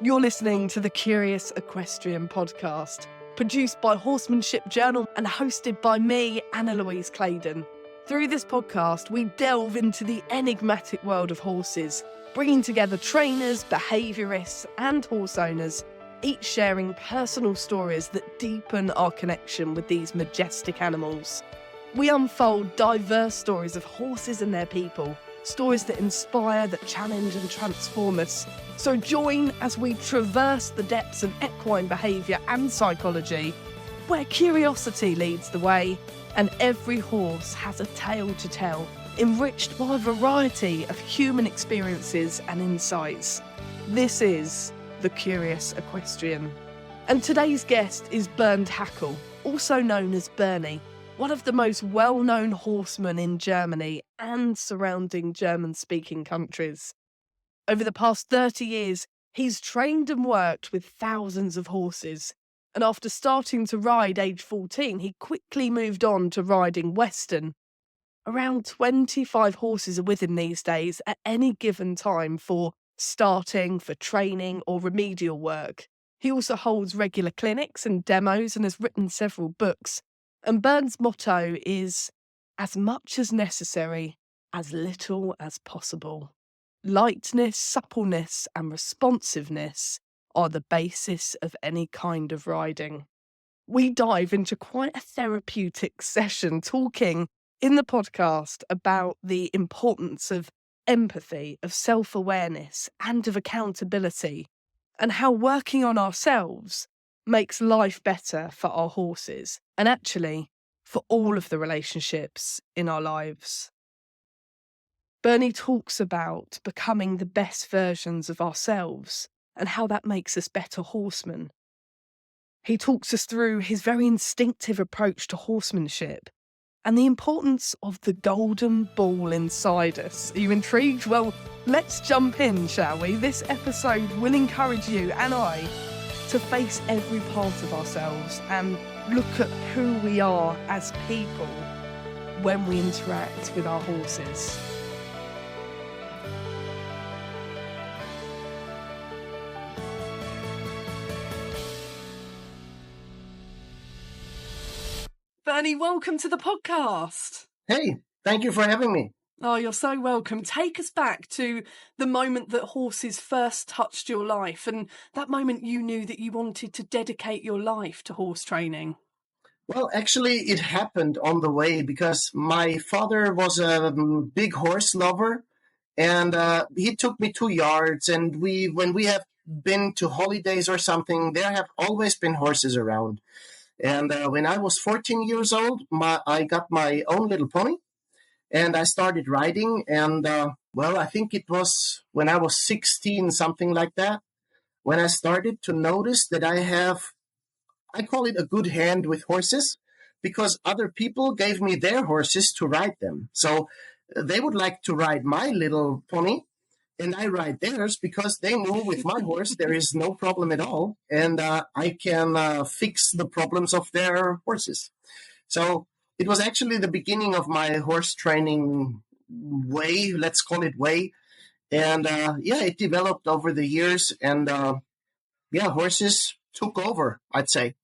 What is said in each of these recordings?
You're listening to the Curious Equestrian podcast, produced by Horsemanship Journal and hosted by me, Anna Louise Claydon. Through this podcast, we delve into the enigmatic world of horses, bringing together trainers, behaviourists, and horse owners, each sharing personal stories that deepen our connection with these majestic animals. We unfold diverse stories of horses and their people, stories that inspire, that challenge and transform us. So join as we traverse the depths of equine behaviour and psychology, where curiosity leads the way and every horse has a tale to tell, enriched by a variety of human experiences and insights. This is the Curious Equestrian. And today's guest is Bernd Hackl, also known as Bernie, one of the most well-known horsemen in Germany and surrounding German-speaking countries. Over the past 30 years, he's trained and worked with thousands of horses, and after starting to ride age 14, he quickly moved on to riding Western. Around 25 horses are with him these days at any given time for starting, for training or remedial work. He also holds regular clinics and demos and has written several books. And Bernd's motto is, as much as necessary, as little as possible. Lightness, suppleness and responsiveness are the basis of any kind of riding. We dive into quite a therapeutic session talking in the podcast about the importance of empathy, of self-awareness and of accountability, and how working on ourselves makes life better for our horses and actually for all of the relationships in our lives. Bernie talks about becoming the best versions of ourselves and how that makes us better horsemen. He talks us through his very instinctive approach to horsemanship and the importance of the golden ball inside us. Are you intrigued? Well, let's jump in, shall we? This episode will encourage you and I to face every part of ourselves and look at who we are as people when we interact with our horses. Bernie, welcome to the podcast. Hey, thank you for having me. Oh, you're so welcome. Take us back to the moment that horses first touched your life and that moment you knew that you wanted to dedicate your life to horse training. Well, actually, it happened on the way because my father was a big horse lover and he took me to yards, and when we have been to holidays or something, there have always been horses around. And when I was 14 years old, I got my own little pony. And I started riding, and I think it was when I was 16, something like that, when I started to notice that I call it a good hand with horses, because other people gave me their horses to ride them. So they would like to ride my little pony, and I ride theirs because they knew with my horse there is no problem at all, and I can fix the problems of their horses. So it was actually the beginning of my horse training way, let's call it way. And it developed over the years, and horses took over, I'd say.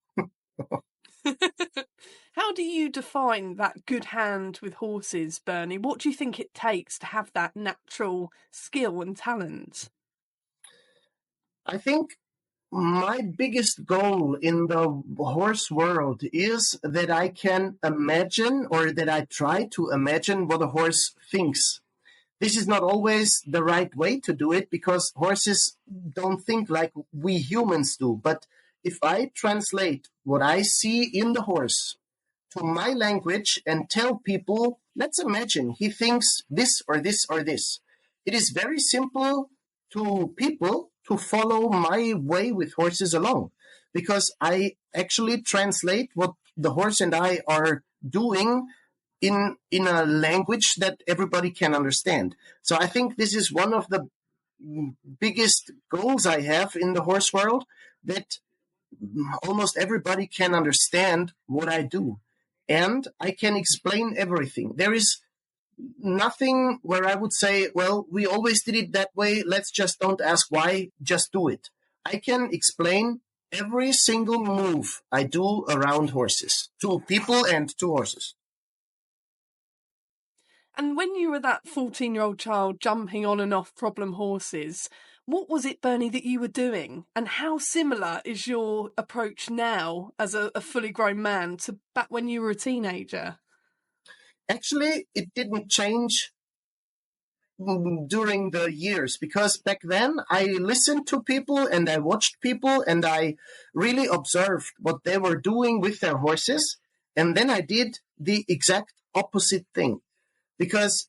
How do you define that good hand with horses, Bernie? What do you think it takes to have that natural skill and talent? I think my biggest goal in the horse world is that I can imagine, or that I try to imagine, what a horse thinks. This is not always the right way to do it because horses don't think like we humans do. But if I translate what I see in the horse to my language and tell people, let's imagine he thinks this or this or this. It is very simple to people to follow my way with horses along, because I actually translate what the horse and I are doing in a language that everybody can understand. So I think this is one of the biggest goals I have in the horse world, that almost everybody can understand what I do. And I can explain everything. There is nothing where I would say, well, we always did it that way. Let's just don't ask why, just do it. I can explain every single move I do around horses, to people and to horses. And when you were that 14-year-old child jumping on and off problem horses, what was it, Bernie, that you were doing? And how similar is your approach now as a fully grown man to back when you were a teenager? Actually, it didn't change during the years, because back then I listened to people and I watched people and I really observed what they were doing with their horses. And then I did the exact opposite thing, because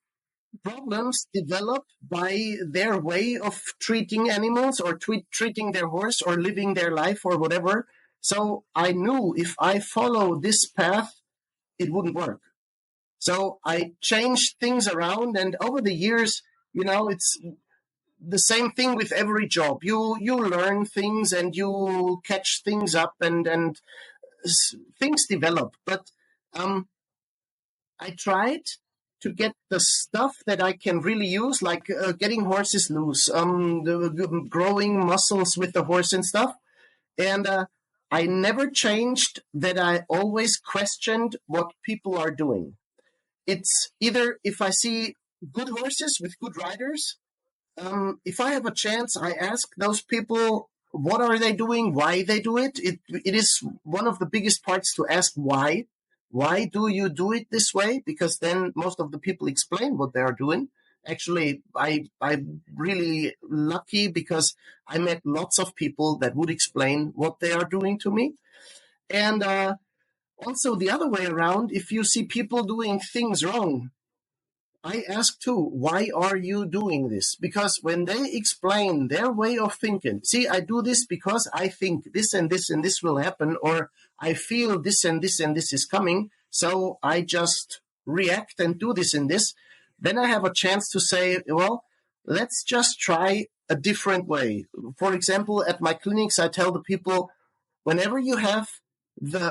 problems develop by their way of treating animals or treating their horse or living their life or whatever. So I knew if I follow this path, it wouldn't work. So I changed things around, and over the years, it's the same thing with every job. You learn things and you catch things up, and things develop. But I tried to get the stuff that I can really use, like getting horses loose, growing muscles with the horse and stuff. And I never changed that. I always questioned what people are doing. It's either if I see good horses with good riders, if I have a chance, I ask those people what are they doing, why they do it. It is one of the biggest parts to ask why. Why do you do it this way? Because then most of the people explain what they are doing. Actually, I'm really lucky because I met lots of people that would explain what they are doing to me. And also the other way around, if you see people doing things wrong, I ask too, why are you doing this? Because when they explain their way of thinking, see, I do this because I think this and this and this will happen, or I feel this and this and this is coming, so I just react and do this and this, then I have a chance to say, well, let's just try a different way. For example, at my clinics, I tell the people, whenever you have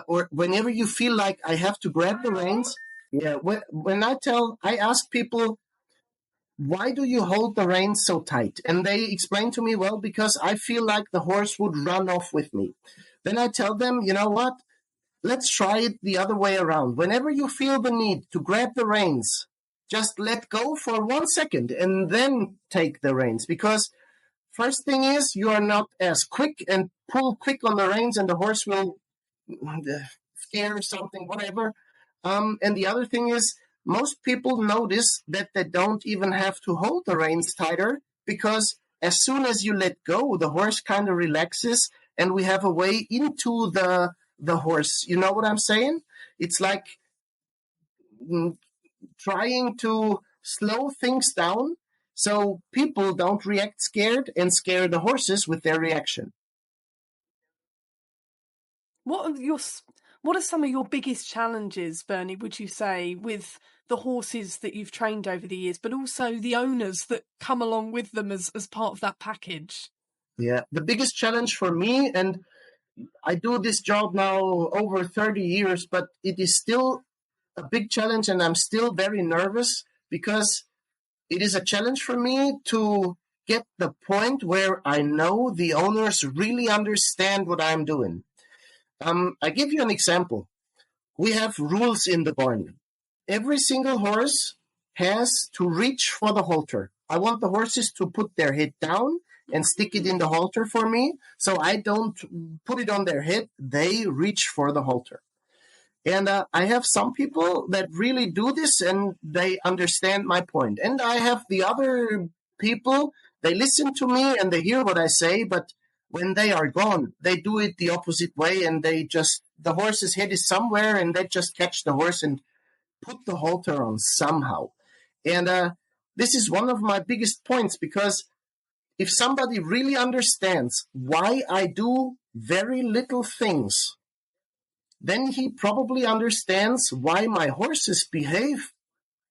or whenever you feel like I have to grab the reins, yeah, when I ask people, why do you hold the reins so tight? And they explain to me, well, because I feel like the horse would run off with me. Then I tell them, you know what? Let's try it the other way around. Whenever you feel the need to grab the reins, just let go for 1 second and then take the reins. Because first thing is, you are not as quick, and pull quick on the reins and the horse will scare something, whatever. And the other thing is, most people notice that they don't even have to hold the reins tighter, because as soon as you let go, the horse kind of relaxes and we have a way into the horse. You know what I'm saying? It's like trying to slow things down so people don't react scared and scare the horses with their reaction. What are some of your biggest challenges, Bernie, would you say, with the horses that you've trained over the years, but also the owners that come along with them as part of that package? Yeah, the biggest challenge for me, and I do this job now over 30 years, but it is still a big challenge, and I'm still very nervous because it is a challenge for me to get the point where I know the owners really understand what I'm doing. I give you an example. We have rules in the barn. Every single horse has to reach for the halter. I want the horses to put their head down and stick it in the halter for me, so I don't put it on their head. They reach for the halter. And I have some people that really do this and they understand my point. And I have the other people, they listen to me and they hear what I say, but when they are gone, they do it the opposite way, and the horse's head is somewhere and they just catch the horse and put the halter on somehow. And this is one of my biggest points, because if somebody really understands why I do very little things, then he probably understands why my horses behave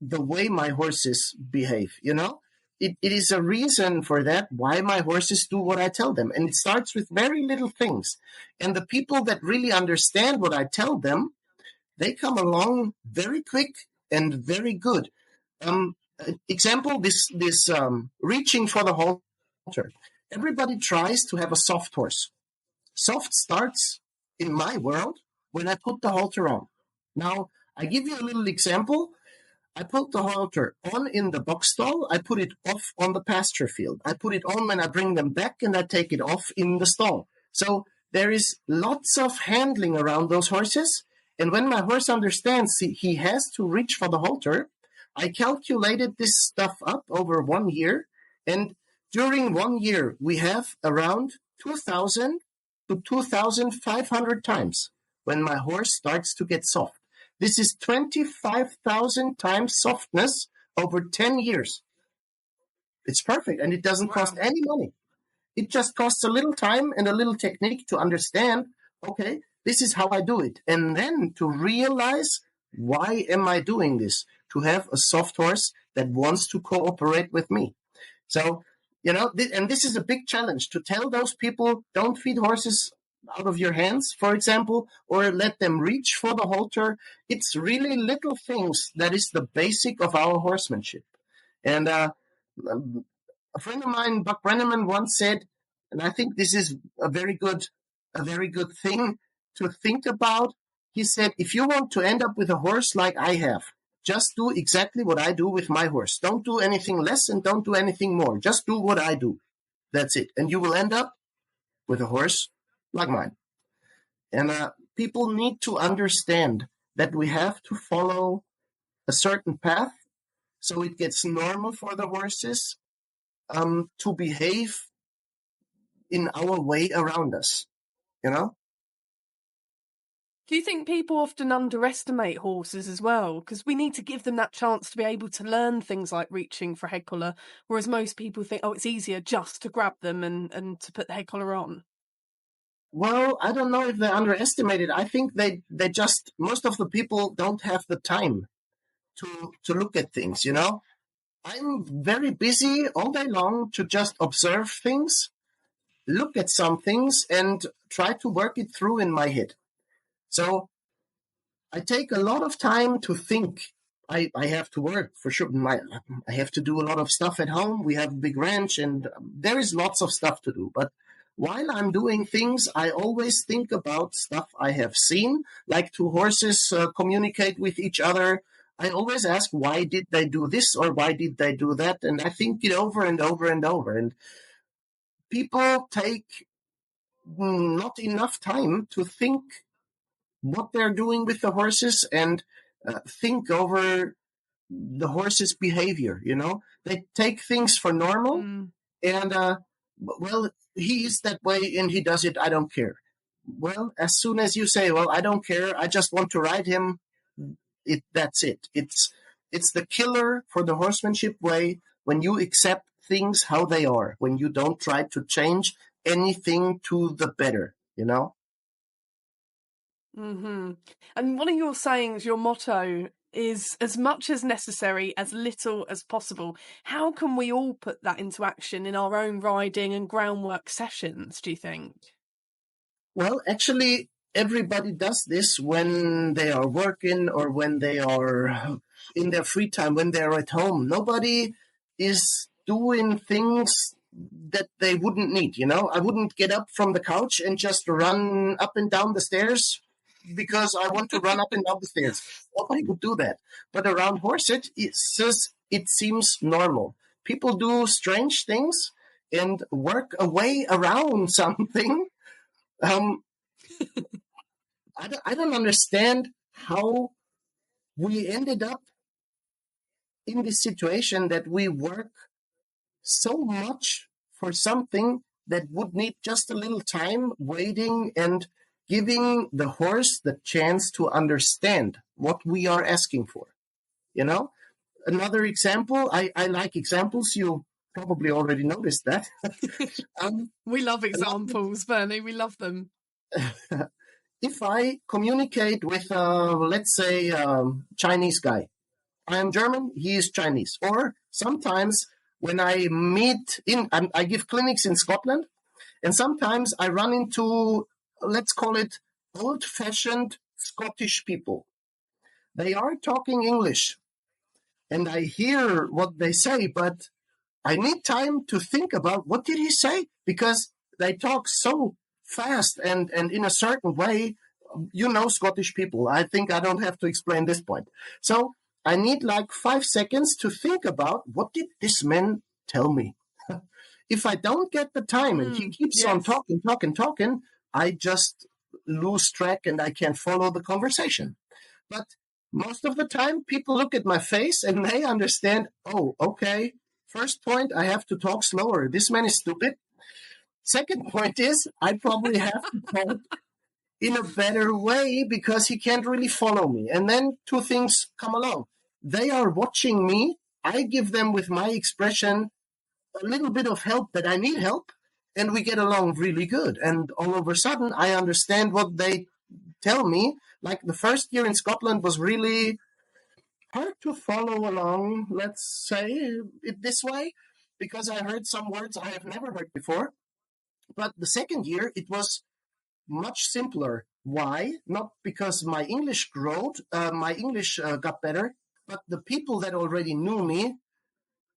the way my horses behave, It is a reason for that, why my horses do what I tell them. And it starts with very little things. And the people that really understand what I tell them, they come along very quick and very good. Example, this reaching for the halter. everybody tries to have a soft horse. Soft starts, in my world, when I put the halter on. Now, I give you a little example. I put the halter on in the box stall. I put it off on the pasture field. I put it on when I bring them back, and I take it off in the stall. So there is lots of handling around those horses. And when my horse understands he has to reach for the halter, I calculated this stuff up over 1 year. And during 1 year, we have around 2,000 to 2,500 times when my horse starts to get soft. This is 25,000 times softness over 10 years. It's perfect, and it doesn't cost any money. It just costs a little time and a little technique to understand, okay, this is how I do it. And then to realize, why am I doing this? To have a soft horse that wants to cooperate with me. So, and this is a big challenge, to tell those people, don't feed horses out of your hands, for example, or let them reach for the halter. It's really little things that is the basic of our horsemanship. And a friend of mine, Buck Brenneman, once said, and I think this is a very good thing to think about. He said, if you want to end up with a horse like I have, just do exactly what I do with my horse. Don't do anything less and don't do anything more. Just do what I do. That's it. And you will end up with a horse like mine. And people need to understand that we have to follow a certain path so it gets normal for the horses to behave in our way around us, Do you think people often underestimate horses as well? Because we need to give them that chance to be able to learn things like reaching for head collar, whereas most people think, it's easier just to grab them and to put the head collar on. Well, I don't know if they underestimate it. I think they just, most of the people don't have the time to look at things, I'm very busy all day long to just observe things, look at some things, and try to work it through in my head. So I take a lot of time to think. I have to work for sure. I have to do a lot of stuff at home. We have a big ranch, and there is lots of stuff to do. But while I'm doing things, I always think about stuff I have seen, like two horses communicate with each other. I always ask, why did they do this or why did they do that? And I think it over and over and over. And people take not enough time to think what they're doing with the horses and think over the horse's behavior. They take things for normal and well, he is that way and he does it, I don't care. Well, as soon as you say, well, I don't care, I just want to ride him, that's it. It's the killer for the horsemanship way when you accept things how they are, when you don't try to change anything to the better, Mm-hmm. And one of your sayings, your motto, is as much as necessary, as little as possible. How can we all put that into action in our own riding and groundwork sessions, do you think? Well, actually, everybody does this when they are working or when they are in their free time, when they're at home. Nobody is doing things that they wouldn't need, I wouldn't get up from the couch and just run up and down the stairs because I want to run up and down the stairs. Nobody would do that. But around horses, it seems normal. People do strange things and work a way around something. I don't understand how we ended up in this situation that we work so much for something that would need just a little time, waiting and giving the horse the chance to understand what we are asking for. Another example, I like examples. You probably already noticed that. We love examples, Bernie. We love them. If I communicate with, let's say, Chinese guy, I am German, he is Chinese. Or sometimes when I I give clinics in Scotland, and sometimes I run into, let's call it, old-fashioned Scottish people. They are talking English, and I hear what they say, but I need time to think about what did he say, because they talk so fast and in a certain way. You know, Scottish people. I think I don't have to explain this point. So I need like 5 seconds to think about what did this man tell me. If I don't get the time and he keeps on Yes. talking, I just lose track and I can't follow the conversation. But most of the time, people look at my face and they understand, oh, okay, first point, I have to talk slower. This man is stupid. Second point is, I probably have to talk in a better way because he can't really follow me. And then two things come along. They are watching me. I give them with my expression a little bit of help that I need help, and we get along really good. And all of a sudden, I understand what they tell me. Like the first year in Scotland was really hard to follow along, let's say it this way, because I heard some words I have never heard before. But the second year, it was much simpler. Why? Not because my English my English got better, but the people that already knew me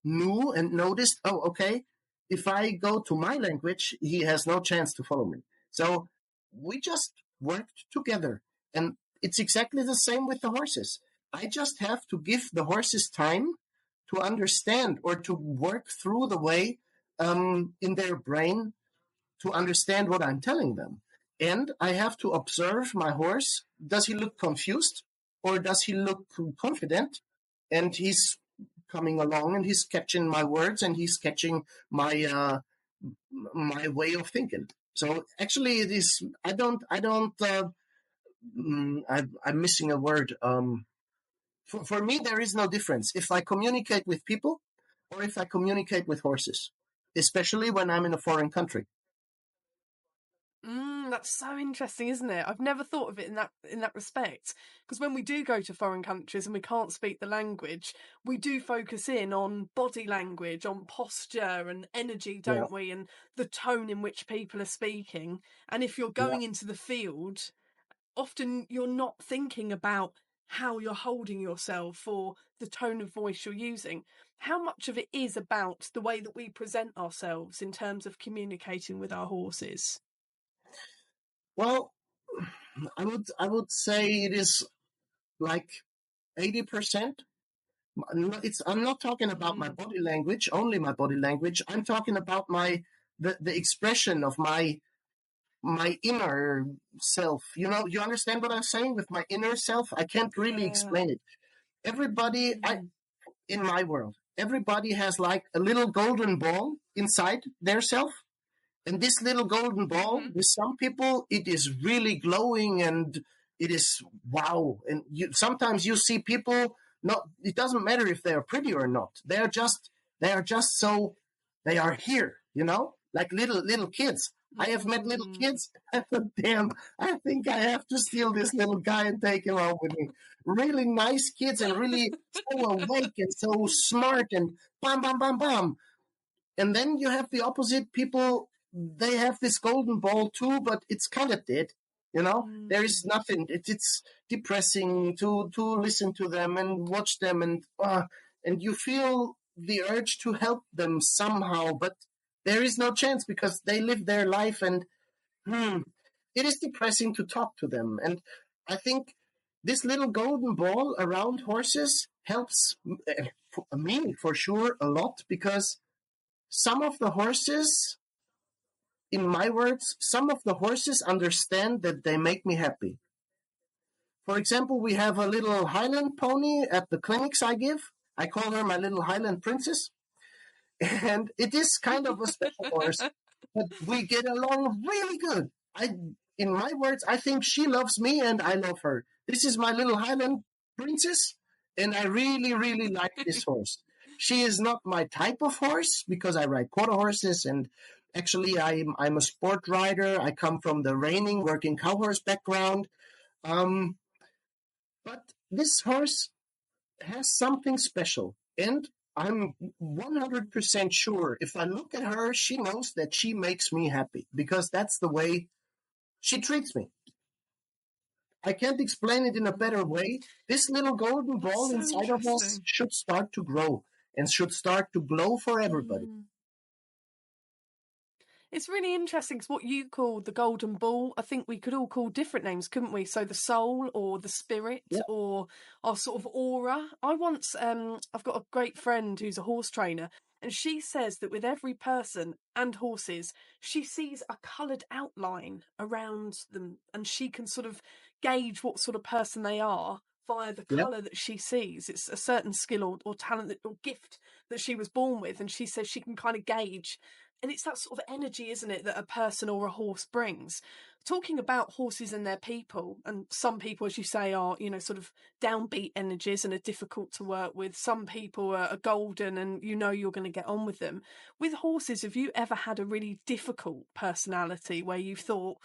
knew and noticed, oh, okay, if I go to my language, he has no chance to follow me. So we just worked together. And it's exactly the same with the horses. I just have to give the horses time to understand or to work through the way in their brain to understand what I'm telling them. And I have to observe my horse. Does he look confused or does he look confident? And he's coming along and he's catching my words and he's catching my way of thinking. So actually, it is. I'm missing a word. For me, there is no difference if I communicate with people or if I communicate with horses, especially when I'm in a foreign country. That's so interesting, isn't it? I've never thought of it in that respect. Because when we do go to foreign countries and we can't speak the language, we do focus in on body language, on posture and energy, Yeah, don't we? And the tone in which people are speaking. And if you're yeah. going into the field, often you're not thinking about how you're holding yourself or the tone of voice you're using. How much of it is about the way that we present ourselves in terms of communicating with our horses? Well, I would say it is like 80%. I'm not talking about my Mm. body language, only my body language. I'm talking about the expression of my inner self. You know, you understand what I'm saying with my inner self? I can't really Yeah. explain it. Everybody, Mm. in my world, everybody has like a little golden ball inside their self. And this little golden ball, Mm-hmm. with some people, it is really glowing and it is wow. And sometimes you see people, not, it doesn't matter if they're pretty or not. They are just so, they are here, like little kids. I have met little Mm. kids. I thought, damn, I think I have to steal this little guy and take him home with me. Really nice kids and really so awake and so smart and bam, bam, bam, bam. And then you have the opposite people. They have this golden ball too, but it's kind of dead. There is Mm. nothing. It's depressing to listen to them and watch them, and you feel the urge to help them somehow, but there is no chance because they live their life, and it is depressing to talk to them. And I think this little golden ball around horses helps me for sure a lot because some of the horses, in my words, some of the horses understand that they make me happy. For example, we have a little Highland pony at the clinics I give. I call her my little Highland princess. And it is kind of a special horse, but we get along really good. In my words, I think she loves me and I love her. This is my little Highland princess, and I really, really like this horse. She is not my type of horse because I ride quarter horses, and actually, I'm a sport rider. I come from the reining, working cow horse background. Um, but this horse has something special. And I'm 100% sure if I look at her, she knows that she makes me happy because that's the way she treats me. I can't explain it in a better Mm. way. This little golden That's ball so inside of us interesting. should start to grow. and should start to glow for everybody. It's really interesting because what you call the golden ball, I think we could all call different names, couldn't we? So the soul or the spirit or our sort of aura. I once, I've got a great friend who's a horse trainer, and she says that with every person and horses, she sees a coloured outline around them, and she can sort of gauge what sort of person they are via the colour that she sees. It's a certain skill or talent or gift that she was born with, and she says she can kind of gauge. And it's that sort of energy, isn't it, that a person or a horse brings. Talking about horses and their people, and some people, as you say, are, you know, sort of downbeat energies and are difficult to work with. Some people are golden and you know you're going to get on with them. With horses, have you ever had a really difficult personality where you thought,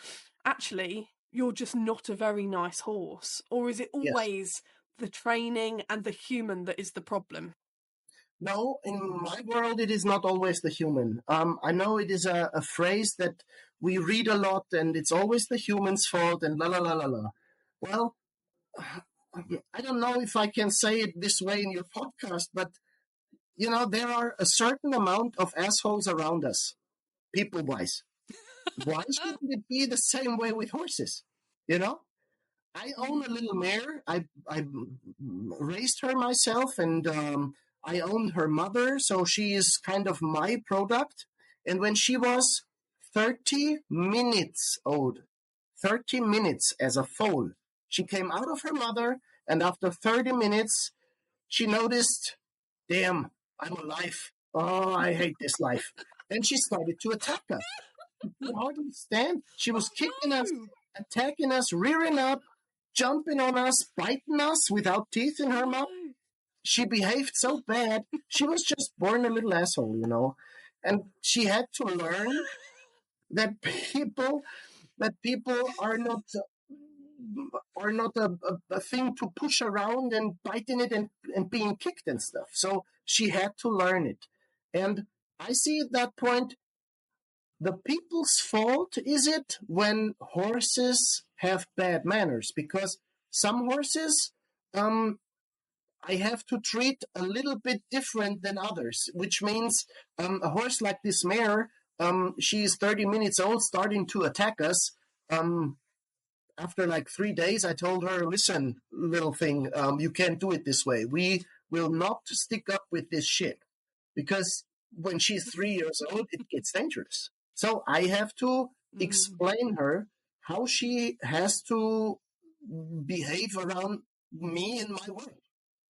actually, you're just not a very nice horse? Or is it always the training and the human that is the problem? No, in my world, it is not always the human. I know it is a phrase that we read a lot, and it's always the human's fault, and la la la la la. Well, I don't know if I can say it this way in your podcast, but you know, there are a certain amount of assholes around us, people-wise. Why shouldn't it be the same way with horses? You know? I own a little mare. I raised her myself, and I own her mother, so she is kind of my product. And when she was 30 minutes old, 30 minutes as a foal, she came out of her mother, and after 30 minutes, she noticed, damn, I'm alive. Oh, I hate this life. And she started to attack us. She could hardly stand. She was kicking us, attacking us, rearing up, jumping on us, biting us without teeth in her mouth. She behaved so bad. She was just born a little asshole, you know. And she had to learn that people are not a thing to push around and biting it and being kicked and stuff. So she had to learn it. And I see at that point, the people's fault is it when horses have bad manners? Because some horses, I have to treat a little bit different than others, which means a horse like this mare, she is 30 minutes old, starting to attack us. After like 3 days, I told her, listen, little thing, you can't do it this way. We will not stick up with this shit. Because when she's 3 years old, it gets dangerous. So I have to explain her how she has to behave around me and my world,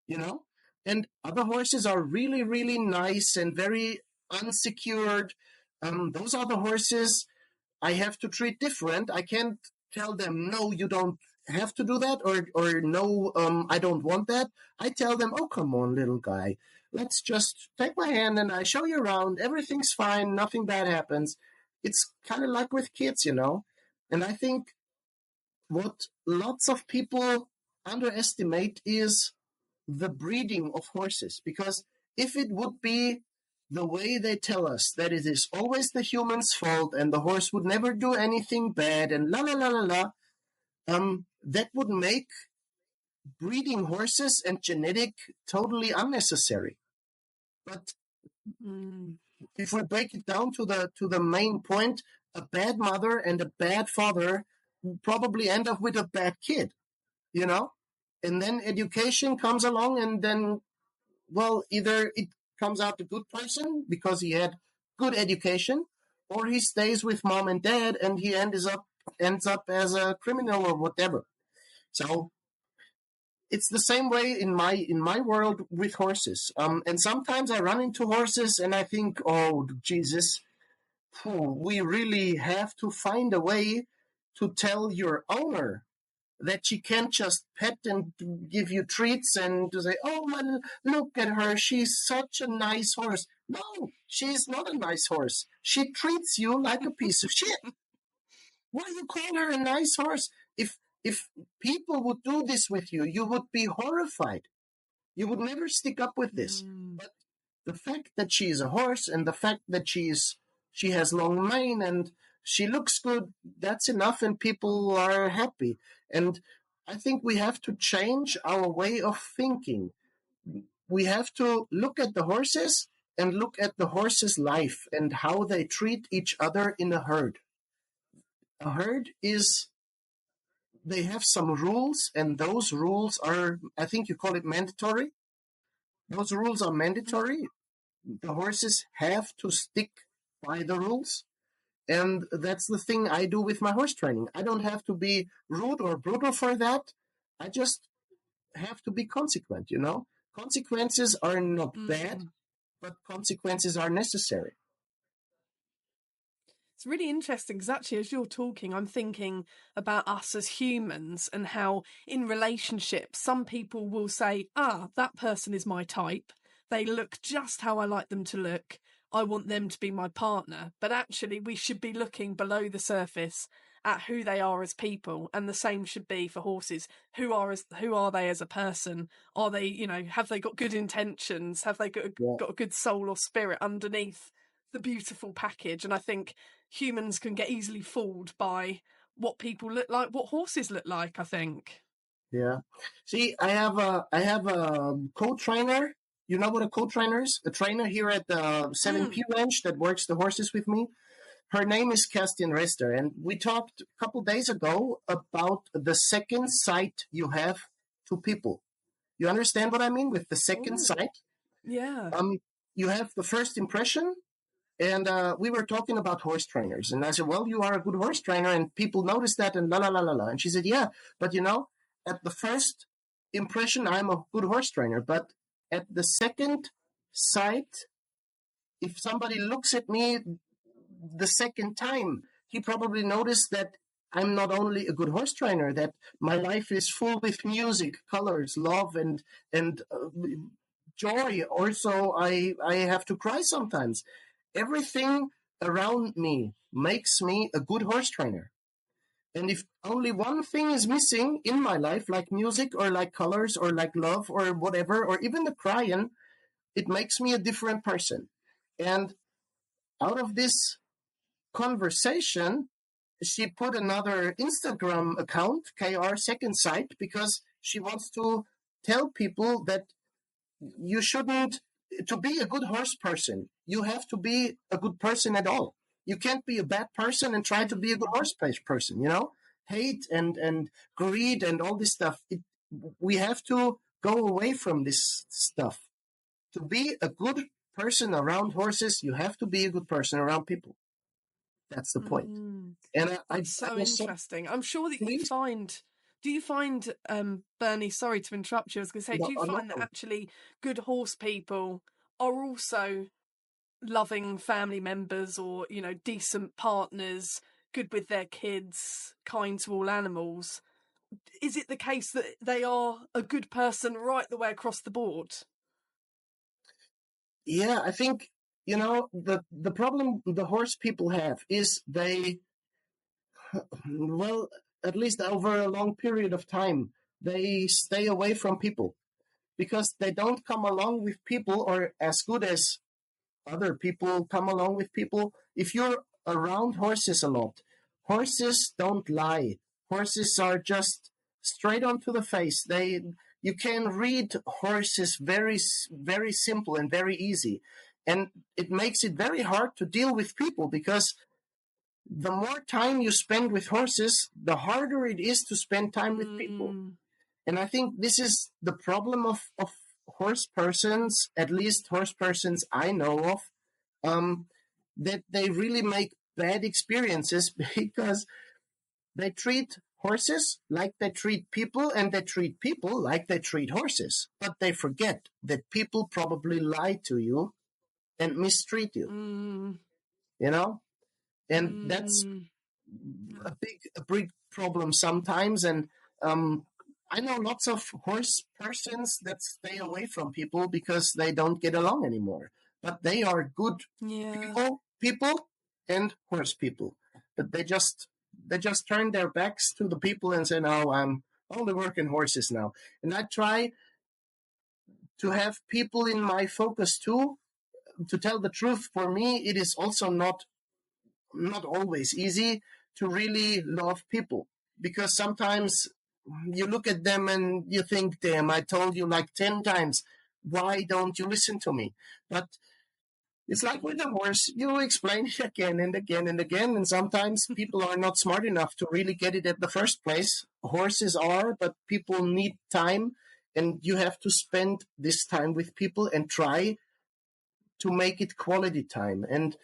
you know? And other horses are really, really nice and very unsecured. Those other horses I have to treat different. I can't tell them, no, you don't have to do that, or no, I don't want that. I tell them, oh, come on, little guy. Let's just take my hand and I show you around. Everything's fine. Nothing bad happens. It's kind of like with kids, you know? And I think what lots of people underestimate is the breeding of horses. Because if it would be the way they tell us, that it is always the human's fault and the horse would never do anything bad and la la la la la, that would make breeding horses and genetic totally unnecessary. But if we break it down to the main point, a bad mother and a bad father probably end up with a bad kid, you know? And then education comes along, and then, well, either it comes out a good person because he had good education, or he stays with mom and dad and he ends up as a criminal or whatever. So it's the same way in my world with horses. And sometimes I run into horses and I think, oh Jesus, we really have to find a way to tell your owner that she can't just pet and give you treats and to say, oh, man, look at her. She's such a nice horse. No, she's not a nice horse. She treats you like a piece of shit. Why do you call her a nice horse? If people would do this with you, you would be horrified. You would never stick up with this. But the fact that she is a horse and the fact that she has long mane and she looks good, that's enough, and people are happy. And I think we have to change our way of thinking. we have to look at the horses and look at the horses' life and how they treat each other in a herd. A herd is, they have some rules, and those rules are, I think you call it mandatory. Those rules are mandatory. The horses have to stick by the rules. And that's the thing I do with my horse training. I don't have to be rude or brutal for that. I just have to be consequent, you know? Consequences are not bad, but consequences are necessary. It's really interesting because actually, as you're talking, I'm thinking about us as humans and how in relationships, some people will say, that person is my type. They look just how I like them to look. I want them to be my partner. But actually, we should be looking below the surface at who they are as people. And the same should be for horses. Who are they as a person? Are they, have they got good intentions? Have they got a good soul or spirit underneath the beautiful package? And I think humans can get easily fooled by what people look like, what horses look like, I think. Yeah. See, I have a co-trainer. You know what a co-trainer is? A trainer here at the 7P ranch that works the horses with me. Her name is Kerstin Rester, and we talked a couple days ago about the second sight you have to people. You understand what I mean with the second sight? Yeah. You have the first impression, and we were talking about horse trainers. And I said, well, you are a good horse trainer, and people notice that, and la, la, la, la, la. And she said, yeah, but at the first impression, I'm a good horse trainer. But at the second sight, if somebody looks at me the second time, he probably noticed that I'm not only a good horse trainer, that my life is full with music, colors, love, and joy. Also, I have to cry sometimes. Everything around me makes me a good horse trainer. And if only one thing is missing in my life, like music or like colors or like love or whatever, or even the crying, it makes me a different person. And out of this conversation, she put another Instagram account, KR Second Sight, because she wants to tell people that you shouldn't, to be a good horse person, you have to be a good person at all. You can't be a bad person and try to be a good horse person, Hate and greed and all this stuff. We have to go away from this stuff. To be a good person around horses, you have to be a good person around people. That's the point. And That's so interesting. I'm sure that you find. Do you find, Bernie? Sorry to interrupt you. I was going to say, do you find that actually good horse people are also loving family members, or decent partners, good with their kids, kind to all animals? Is it the case that they are a good person right the way across the board? Yeah, I think the problem the horse people have is they, well, at least over a long period of time, they stay away from people because they don't come along with people or as good as other people come along with people. If you're around horses a lot, horses don't lie. Horses are just straight onto the face. You can read horses very, very simple and very easy. And it makes it very hard to deal with people because the more time you spend with horses, the harder it is to spend time with people. And I think this is the problem of horse persons, at least horse persons I know of, that they really make bad experiences because they treat horses like they treat people, and they treat people like they treat horses. But they forget that people probably lie to you and mistreat you, And that's a big problem sometimes. And I know lots of horse persons that stay away from people because they don't get along anymore. But they are good people and horse people. But they just turn their backs to the people and say, "No, I'm only working horses now." And I try to have people in my focus too. To tell the truth, for me, it is also not always easy to really love people, because sometimes you look at them and you think, damn, I told you like 10 times, why don't you listen to me? But it's like with a horse, you explain it again and again and again, and sometimes people are not smart enough to really get it at the first place. Horses are, but people need time, and you have to spend this time with people and try to make it quality time. And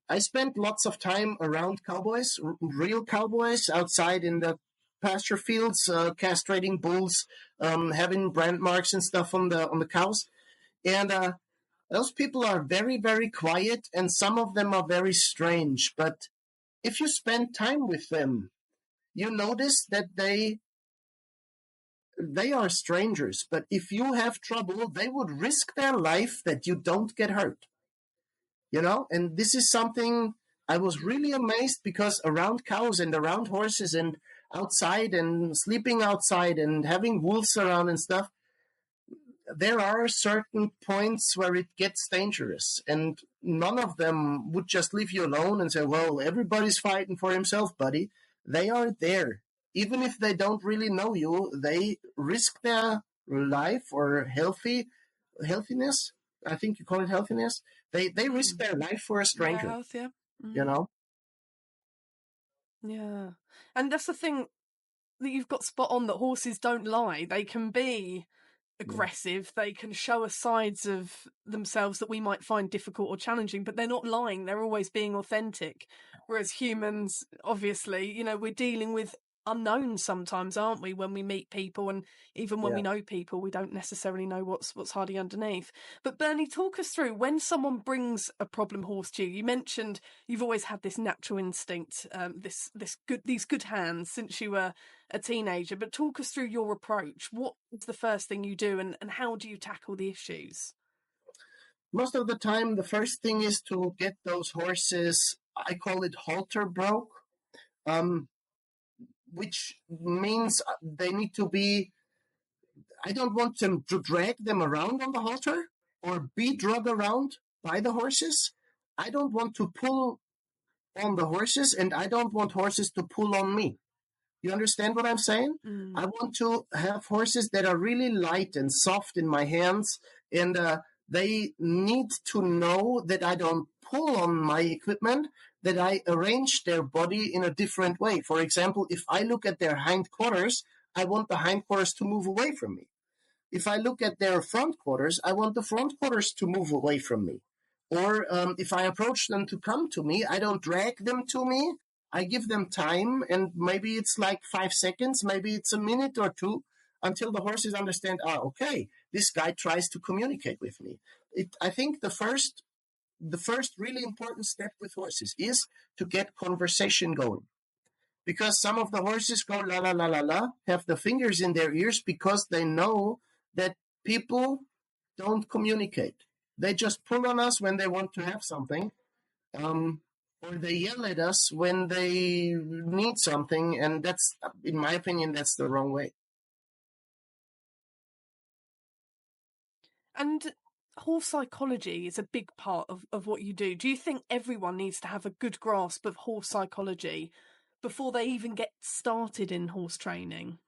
I spent lots of time around cowboys, real cowboys, outside in the pasture fields, castrating bulls, having brand marks and stuff on the cows. And those people are very, very quiet, and some of them are very strange. But if you spend time with them, you notice that they are strangers. But if you have trouble, they would risk their life that you don't get hurt. And this is something I was really amazed, because around cows and around horses and outside and sleeping outside and having wolves around and stuff, there are certain points where it gets dangerous, and none of them would just leave you alone and say, well, everybody's fighting for himself, buddy. They are there. Even if they don't really know you, they risk their life or healthiness. I think you call it healthiness. They risk their life for a stranger. Yeah, health, yeah. You know? Yeah. And that's the thing that you've got spot on, that horses don't lie. They can be aggressive. They can show us sides of themselves that we might find difficult or challenging, but they're not lying. They're always being authentic. Whereas humans, obviously, we're dealing with unknowns sometimes, aren't we, when we meet people, and even when we know people, we don't necessarily know what's hiding underneath. But Bernie, talk us through when someone brings a problem horse to you. You mentioned you've always had this natural instinct, these good hands since you were a teenager, but talk us through your approach. What is the first thing you do, and how do you tackle the issues? Most of the time, the first thing is to get those horses, I call it halter broke, which means they need to be, I don't want them to drag them around on the halter or be dragged around by the horses. I don't want to pull on the horses, and I don't want horses to pull on me. You understand what I'm saying? I want to have horses that are really light and soft in my hands, and they need to know that I don't pull on my equipment, that I arrange their body in a different way. For example, if I look at their hindquarters, I want the hindquarters to move away from me. If I look at their front quarters, I want the front quarters to move away from me. Or if I approach them to come to me, I don't drag them to me. I give them time, and maybe it's like 5 seconds, maybe it's a minute or two, until the horses understand, okay, this guy tries to communicate with me. I think the first really important step with horses is to get conversation going. Because some of the horses go la la la la la, have the fingers in their ears, because they know that people don't communicate. They just pull on us when they want to have something, or they yell at us when they need something, and that's, in my opinion, that's the wrong way. And horse psychology is a big part of what you do. Do you think everyone needs to have a good grasp of horse psychology before they even get started in horse training?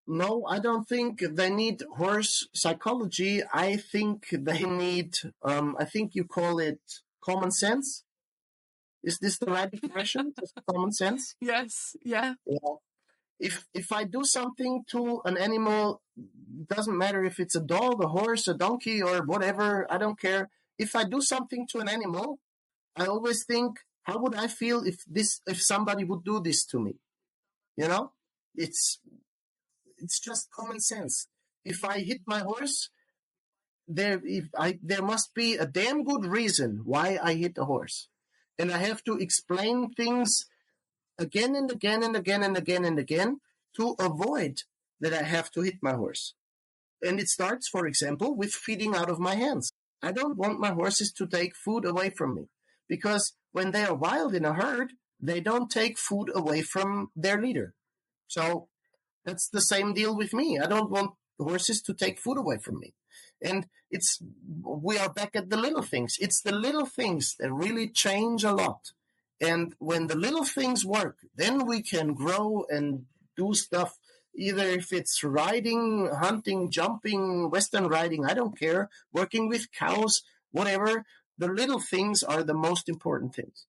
No, I don't think they need horse psychology. I think they need, I think you call it common sense. Is this the right expression? Common sense? Yes, yeah. If I do something to an animal, doesn't matter if it's a dog, a horse, a donkey, or whatever, I don't care. If I do something to an animal, I always think, how would I feel if somebody would do this to me? It's just common sense. If I hit my horse, there must be a damn good reason why I hit a horse, and I have to explain things again and again and again and again and again to avoid that I have to hit my horse. And it starts, for example, with feeding out of my hands. I don't want my horses to take food away from me, because when they are wild in a herd, they don't take food away from their leader. So that's the same deal with me. I don't want horses to take food away from me. And we are back at the little things. It's the little things that really change a lot. And when the little things work, then we can grow and do stuff either if it's riding, hunting, jumping, Western riding, I don't care, working with cows, whatever. The little things are the most important things.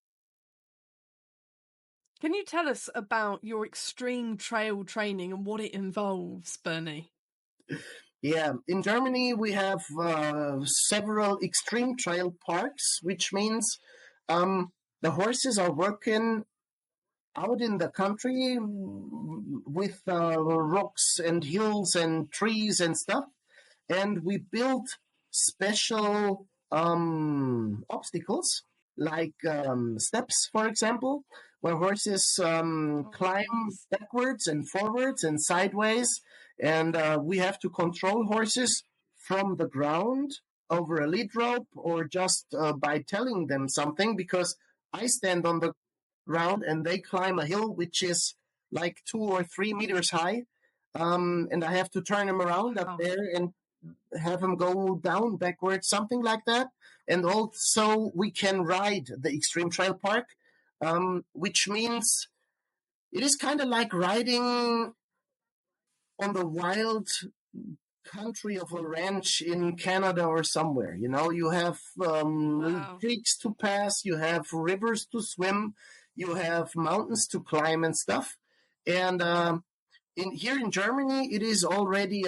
Can you tell us about your extreme trail training and what it involves, Bernie? Yeah, in Germany we have several extreme trail parks, which means the horses are working out in the country with rocks and hills and trees and stuff. And we built special obstacles like steps, for example, where horses climb Nice. backwards and forwards and sideways. And we have to control horses from the ground over a lead rope or just by telling them something, because I stand on the ground and they climb a hill which is like 2 or 3 meters high. And I have to turn them around up there and have them go down backwards, something like that. And also we can ride the Extreme Trail Park, which means it is kind of like riding on the wild country of a ranch in Canada or somewhere. You know, you have creeks to pass, you have rivers to swim, you have mountains to climb and stuff. And here in Germany, it is already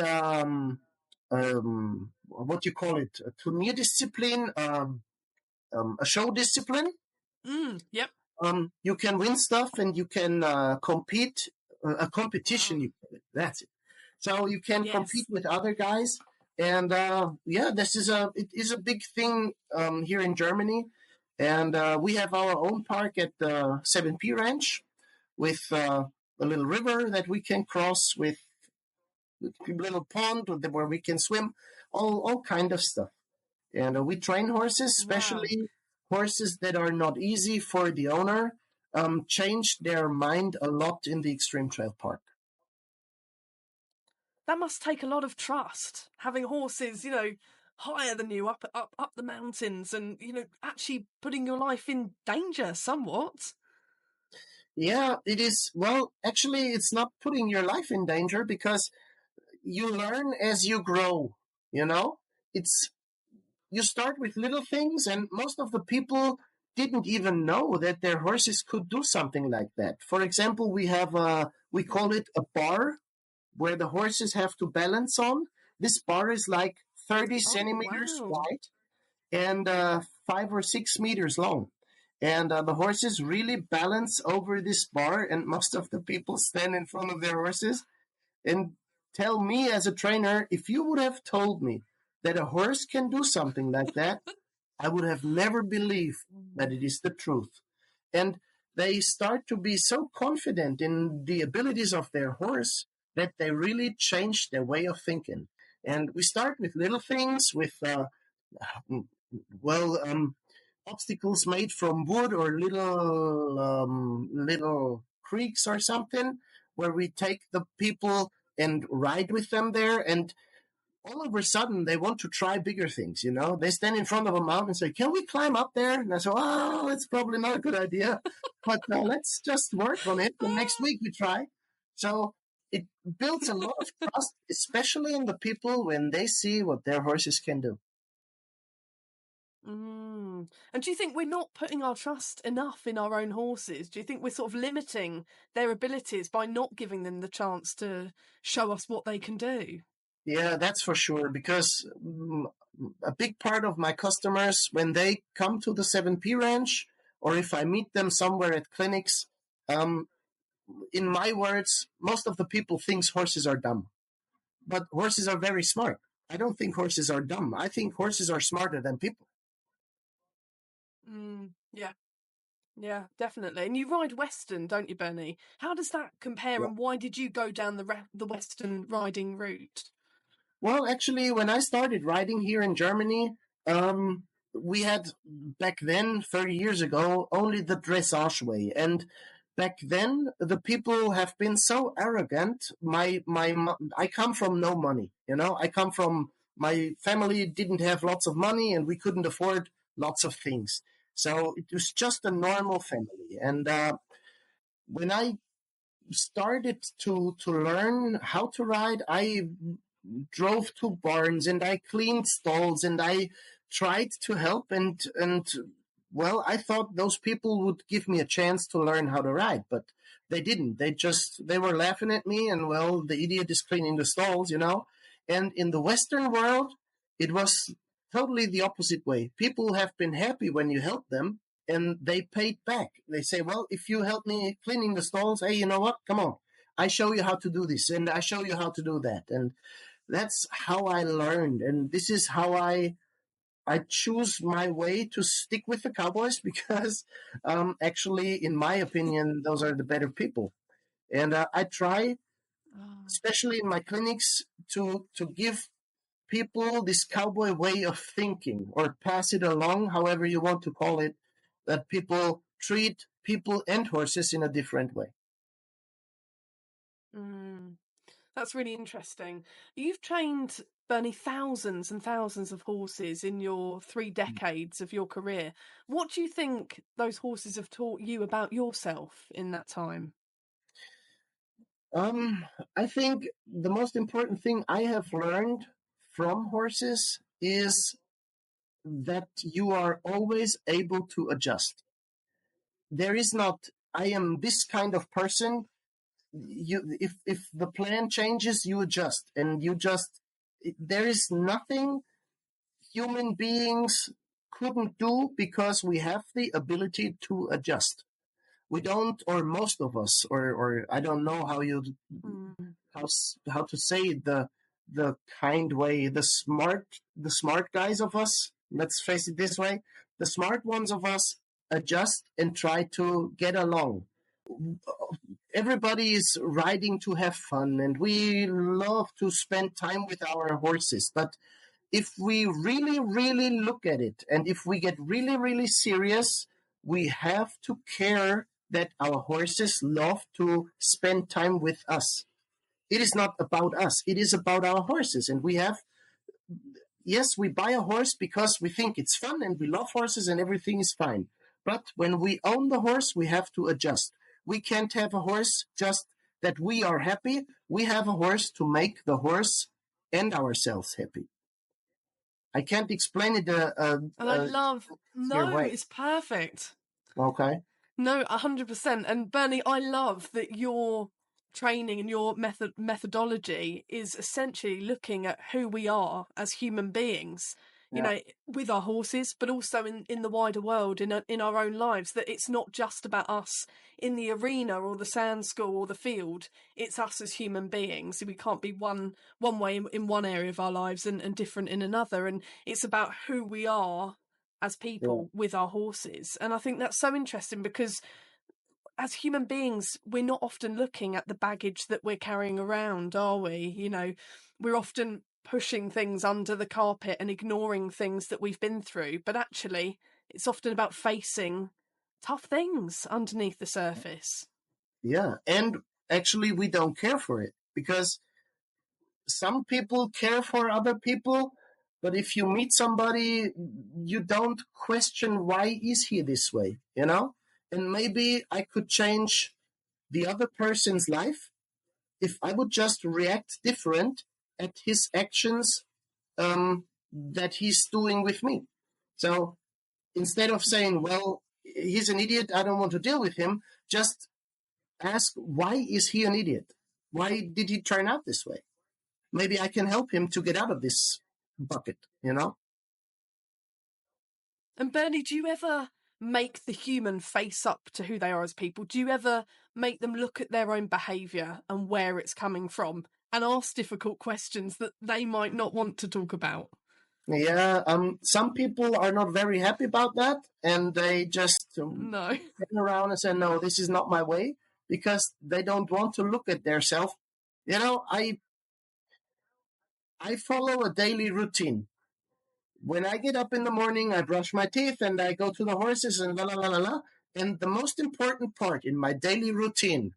what you call it, a turnier discipline, a show discipline. Yep. You can win stuff and you can compete. A competition, you call it. That's it. So you can compete with other guys, and it is a big thing here in Germany. And we have our own park at the 7P Ranch with a little river that we can cross, with a little pond where we can swim, all kind of stuff. And we train horses, especially horses that are not easy for the owner, change their mind a lot in the Extreme Trail Park. That must take a lot of trust, having horses, higher than you, up the mountains, and actually putting your life in danger somewhat. Yeah, it is. Well, actually, it's not putting your life in danger, because you learn as you grow. You start with little things, and most of the people didn't even know that their horses could do something like that. For example, we call it a bar, where the horses have to balance on. This bar is like 30 centimeters wide and 5 or 6 meters long. And the horses really balance over this bar, and most of the people stand in front of their horses and tell me as a trainer, if you would have told me that a horse can do something like that, I would have never believed that it is the truth. And they start to be so confident in the abilities of their horse that they really change their way of thinking. And we start with little things, with obstacles made from wood or little creeks or something, where we take the people and ride with them there. And all of a sudden, they want to try bigger things. They stand in front of a mountain and say, "Can we climb up there?" And I say, "Oh, it's probably not a good idea, but let's just work on it. And next week we try." So it builds a lot of trust, especially in the people when they see what their horses can do. And do you think we're not putting our trust enough in our own horses? Do you think we're sort of limiting their abilities by not giving them the chance to show us what they can do? Yeah, that's for sure. Because a big part of my customers, when they come to the 7P Ranch, or if I meet them somewhere at clinics, in my words, most of the people think horses are dumb. But horses are very smart. I don't think horses are dumb. I think horses are smarter than people. Yeah, definitely. And you ride Western, don't you, Bernie? How does that compare, and why did you go down the Western riding route? Well, actually, when I started riding here in Germany, we had back then, 30 years ago, only the dressage way. And back then, the people have been so arrogant. I come from no money, I come from, my family didn't have lots of money, and we couldn't afford lots of things. So it was just a normal family. And when I started to learn how to ride, I drove to barns and I cleaned stalls and I tried to help and well, I thought those people would give me a chance to learn how to ride, but they didn't. They were laughing at me and well, the idiot is cleaning the stalls, you know. And in the Western world, it was totally the opposite way. People have been happy when you help them and they paid back. They say, well, if you help me cleaning the stalls, hey, you know what? Come on. I show you how to do this and I show you how to do that. And that's how I learned. And this is how I choose my way to stick with the Cowboys because actually, in my opinion, those are the better people. And I try, especially in my clinics, to give people this cowboy way of thinking or pass it along, however you want to call it, that people treat people and horses in a different way. That's really interesting. You've trained, Bernie, thousands and thousands of horses in your 3 decades of your career. What do you think those horses have taught you about yourself in that time? I think the most important thing I have learned from horses is that you are always able to adjust. There is not, I am this kind of person. If the plan changes, you adjust, and you just, there is nothing human beings couldn't do because we have the ability to adjust. We don't, or most of us, or I don't know how you how to say the kind way, the smart guys of us, let's face it this way, the smart ones of us adjust and try to get along. Everybody is riding to have fun and we love to spend time with our horses, but if we really, really look at it and if we get really, really serious, we have to care that our horses love to spend time with us. It is not about us. It is about our horses. And we have, yes, we buy a horse because we think it's fun and we love horses and everything is fine. But when we own the horse, we have to adjust. We can't have a horse just that we are happy. We have a horse to make the horse and ourselves happy. I can't explain it. And I love, no, way. it's perfect. Okay. No, 100%. And Bernie, I love that your training and your methodology is essentially looking at who we are as human beings, you know, with our horses, but also in the wider world, in our own lives, that it's not just about us in the arena or the sand school or the field. It's us as human beings. We can't be one way in one area of our lives and different in another. And it's about who we are as people with our horses. And I think that's so interesting because as human beings, we're not often looking at the baggage that we're carrying around, are we? You know, we're often pushing things under the carpet and ignoring things that we've been through. But actually, it's often about facing tough things underneath the surface. Yeah. And actually, we don't care for it because some people care for other people. But if you meet somebody, you don't question why is he this way, you know? And maybe I could change the other person's life if I would just react different at his actions that he's doing with me. So instead of saying, well, he's an idiot, I don't want to deal with him, just ask, why is he an idiot? Why did he turn out this way? Maybe I can help him to get out of this bucket, you know? And Bernie, do you ever make the human face up to who they are as people? Do you ever make them look at their own behaviour and where it's coming from and ask difficult questions that they might not want to talk about? Yeah, some people are not very happy about that, and they just turn around and say, no, this is not my way, because they don't want to look at their self. You know, I follow a daily routine. When I get up in the morning, I brush my teeth and I go to the horses and la la la la la. And the most important part in my daily routine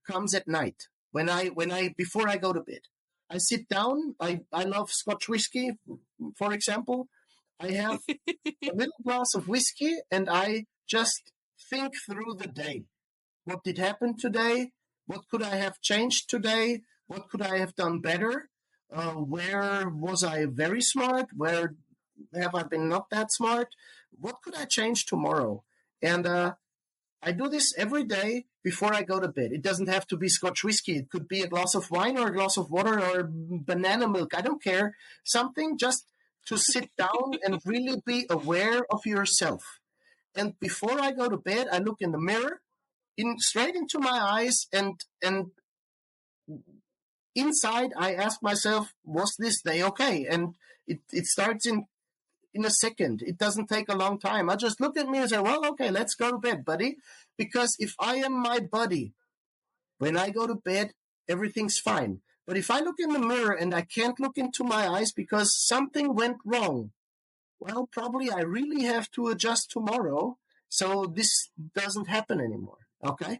comes at night when I before I go to bed. I sit down. I love Scotch whiskey, for example. I have a little glass of whiskey and I just think through the day. What did happen today? What could I have changed today? What could I have done better? Where was I very smart? Where have I been not that smart? What could I change tomorrow? And I do this every day before I go to bed. It doesn't have to be Scotch whiskey. It could be a glass of wine or a glass of water or banana milk. I don't care. Something just to sit down and really be aware of yourself. And before I go to bed, I look in the mirror, straight into my eyes, and inside I ask myself, was this day okay? And it starts in a second. It doesn't take a long time. I just look at me and say, well, okay, let's go to bed, buddy. Because if I am my buddy, when I go to bed, everything's fine. But if I look in the mirror and I can't look into my eyes because something went wrong, well, probably I really have to adjust tomorrow so this doesn't happen anymore. Okay?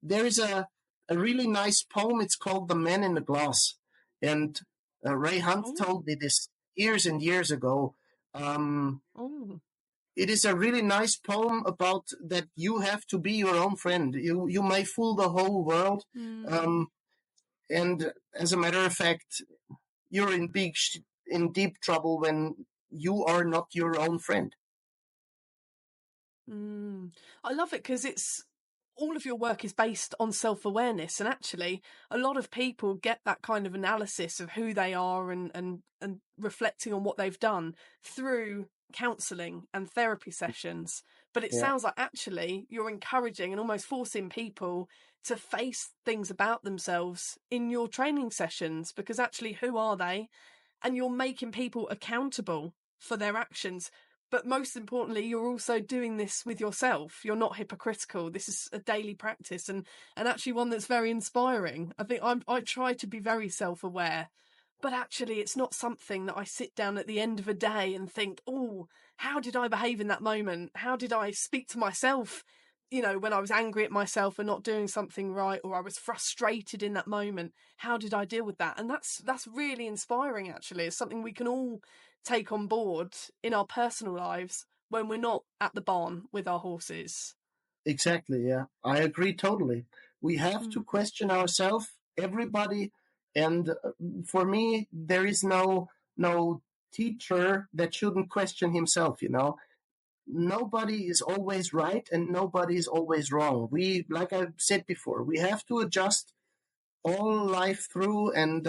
There is a really nice poem. It's called The Man in the Glass. And Ray Hunt told me this years and years ago. It is a really nice poem about that you have to be your own friend. You may fool the whole world. And as a matter of fact, you're in deep trouble when you are not your own friend. I love it because it's all of your work is based on self-awareness, and actually a lot of people get that kind of analysis of who they are and reflecting on what they've done through counselling and therapy sessions. But it sounds like actually you're encouraging and almost forcing people to face things about themselves in your training sessions, because actually who are they? And you're making people accountable for their actions. But most importantly, you're also doing this with yourself. You're not hypocritical. This is a daily practice, and actually one that's very inspiring. I think I try to be very self-aware, but actually it's not something that I sit down at the end of a day and think, oh, how did I behave in that moment? How did I speak to myself, when I was angry at myself for not doing something right, or I was frustrated in that moment? How did I deal with that? And that's really inspiring, actually. It's something we can all take on board in our personal lives when we're not at the barn with our horses. Exactly, yeah. I agree totally. We have to question ourselves, everybody, and for me, there is no teacher that shouldn't question himself, Nobody is always right and nobody is always wrong. We, like I said before, we have to adjust all life through and,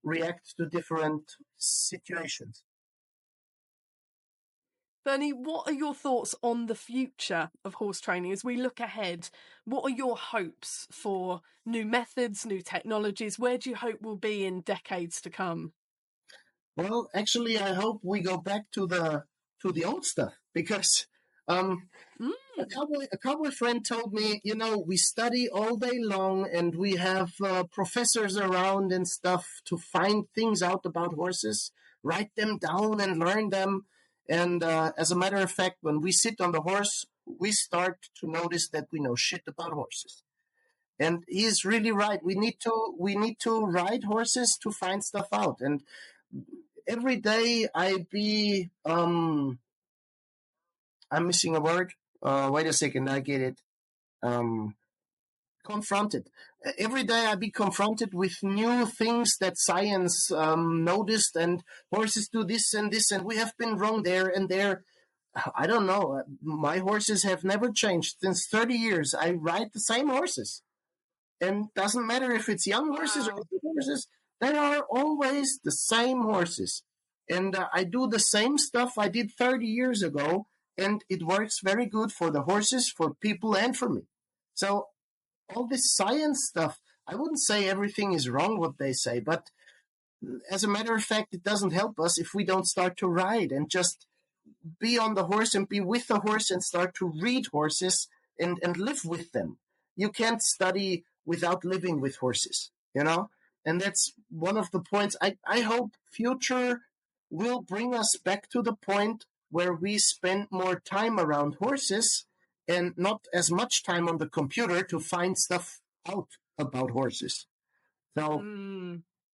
react to different situations. Bernie, what are your thoughts on the future of horse training as we look ahead? What are your hopes for new methods, new technologies? Where do you hope we'll be in decades to come? Well, actually, I hope we go back to the old stuff because a cowboy friend told me, we study all day long and we have professors around and stuff to find things out about horses, write them down and learn them. And as a matter of fact, when we sit on the horse, we start to notice that we know shit about horses. And he's really right. We need to ride horses to find stuff out. And every day I'm missing a word. Wait a second, I get it. Confronted. Every day I be confronted with new things that science noticed, and horses do this and this, and we have been wrong there and there. I don't know. My horses have never changed since 30 years. I ride the same horses. And doesn't matter if it's young horses or old horses, they are always the same horses. And I do the same stuff I did 30 years ago, and it works very good for the horses, for people, and for me. So all this science stuff, I wouldn't say everything is wrong what they say, but as a matter of fact, it doesn't help us if we don't start to ride and just be on the horse and be with the horse and start to read horses and live with them. You can't study without living with horses, And that's one of the points. I hope future will bring us back to the point where we spend more time around horses and not as much time on the computer to find stuff out about horses. So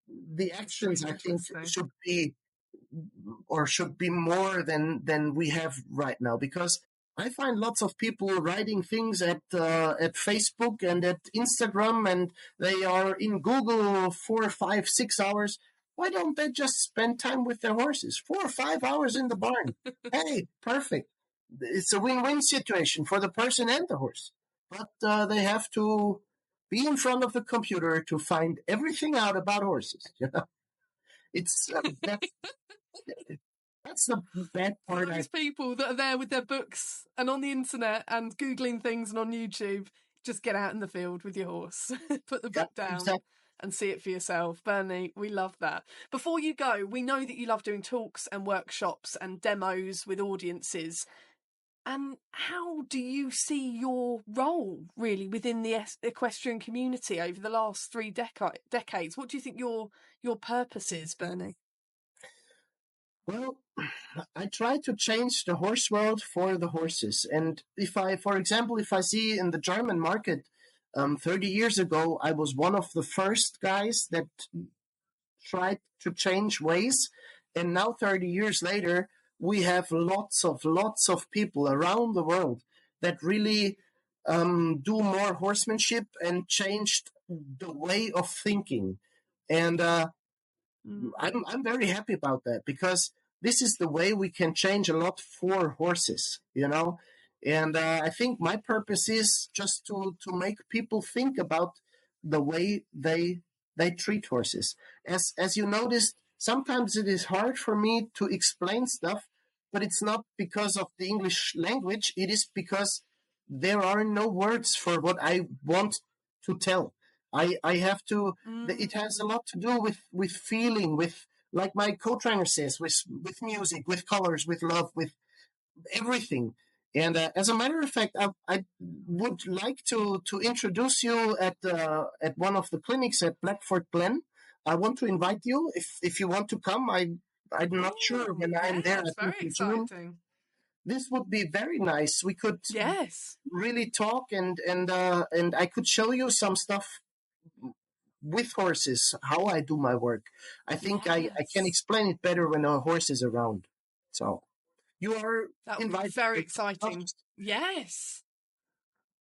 the actions, I think, should be more than we have right now, because I find lots of people writing things at Facebook and at Instagram, and they are in Google 4, 5, 6 hours. Why don't they just spend time with their horses? 4 or 5 hours in the barn. Hey, perfect. It's a win-win situation for the person and the horse. But they have to be in front of the computer to find everything out about horses. You know, it's that's the bad part. Those people that are there with their books and on the internet and Googling things and on YouTube, just get out in the field with your horse, put the book down and see it for yourself. Bernie, we love that. Before you go, we know that you love doing talks and workshops and demos with audiences. And how do you see your role really within the equestrian community over the last 3 decades? What do you think your purpose is, Bernie? Well, I try to change the horse world for the horses. And for example, if I see in the German market, 30 years ago, I was one of the first guys that tried to change ways. And now 30 years later, we have lots of people around the world that really do more horsemanship and changed the way of thinking. And I'm very happy about that, because this is the way we can change a lot for horses, you know. And I think my purpose is just to make people think about the way they treat horses. As you noticed, sometimes it is hard for me to explain stuff, but it's not because of the English language. It is because there are no words for what I want to tell. I have to. It has a lot to do with feeling, with, like my co-trainer says, with music, with colors, with love, with everything. And as a matter of fact, I would like to introduce you at one of the clinics at Blackford Glen. I want to invite you if you want to come. I'm not sure when I'm there. That's very exciting. This would be very nice. We could really talk, and I could show you some stuff with horses, how I do my work. I think I can explain it better when a horse is around. So you are invited. Very exciting. Yes.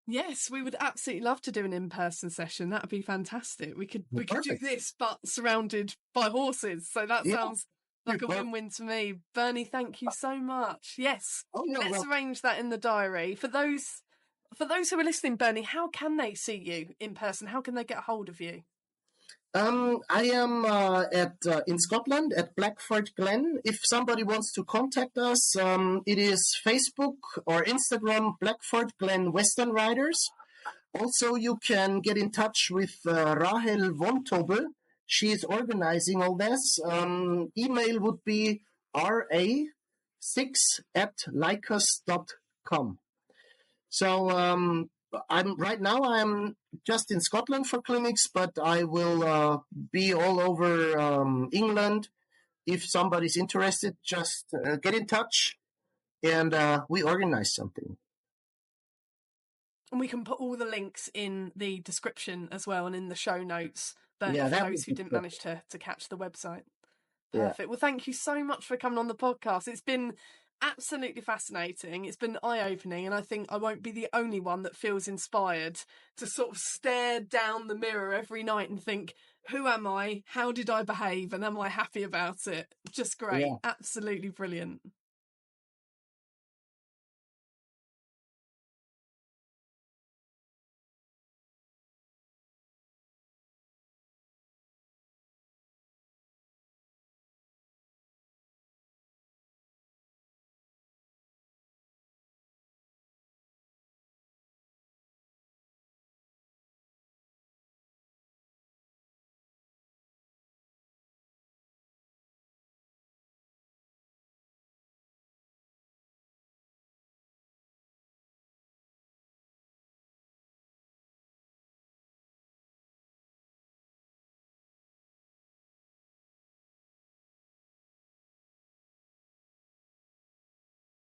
Yes, we would absolutely love to do an in-person session. That would be fantastic. We could do this, but surrounded by horses. So that sounds like a win-win to me. Bernie, thank you so much. Yes, let's arrange that in the diary. For those who are listening, Bernie, how can they see you in person? How can they get a hold of you? I am in Scotland at Blackford Glen. If somebody wants to contact us, it is Facebook or Instagram, Blackford Glen Western Riders. Also, you can get in touch with Rahel von Tobel. She is organizing all this. Email would be ra6@lycos.com. So I'm just in Scotland for clinics, but I will be all over England. If somebody's interested, just get in touch, and we organize something. And we can put all the links in the description as well, and in the show notes. But for those who didn't manage to catch the website. Perfect. Yeah. Well, thank you so much for coming on the podcast. It's been absolutely fascinating. It's been eye-opening, and I think I won't be the only one that feels inspired to sort of stare down the mirror every night and think, who am I? How did I behave? And am I happy about it? Just great. Yeah. Absolutely brilliant.